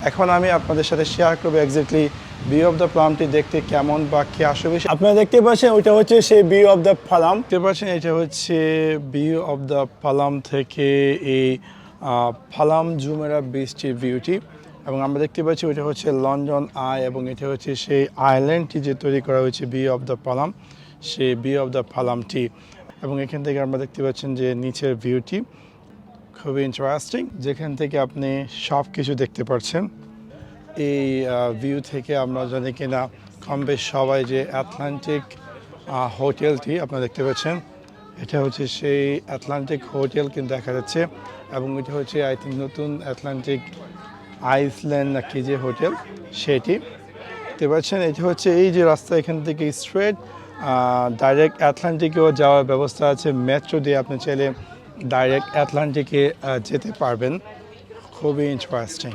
এখন আমি আপনাদের সাথে শেয়ার করবো এক্স্যাক্টলি ভিউ অফ দ্য প্লামটি দেখতে কেমন বা কি আসবে। আপনারা দেখতে পাচ্ছেন ওইটা হচ্ছে সেই ভিউ অফ দ্য পালাম। দেখতে পাচ্ছেন এটা হচ্ছে ভিউ অফ দ্য পালাম থেকে এই পালাম জুমেরা বীচটির ভিউটি, এবং আমরা দেখতে পাচ্ছি ওইটা হচ্ছে লন্ডন আই, এবং এটা হচ্ছে সেই আইল্যান্ডটি যে তৈরি করা হয়েছে ভিউ অফ দ্য পালাম, সেই ভিউ অফ দ্য পালামটি। এবং এখান থেকে আমরা দেখতে পাচ্ছেন যে নিচের ভিউটি খুবই ইন্টারেস্টিং, যেখান থেকে আপনি সব কিছু দেখতে পাচ্ছেন। এই ভিউ থেকে আমরা জানি কিনা কম বেশ সবাই যে আটলান্টিক হোটেলটি আপনারা দেখতে পাচ্ছেন, এটা হচ্ছে সেই আটলান্টিক হোটেল কিন্তু দেখা যাচ্ছে, এবং এটা হচ্ছে আই থিঙ্ক নতুন আটলান্টিক আইসল্যান্ড নাকি যে হোটেল সেটি দেখতে পাচ্ছেন। এটা হচ্ছে এই যে রাস্তা, এখান থেকে স্ট্রেট ডাইরেক্ট আটলান্টিকেও যাওয়ার ব্যবস্থা আছে, মেট্রো দিয়ে আপনি চাইলে ডাইরেক্ট আটলান্টিকে যেতে পারবেন। খুবই ইন্টারেস্টিং।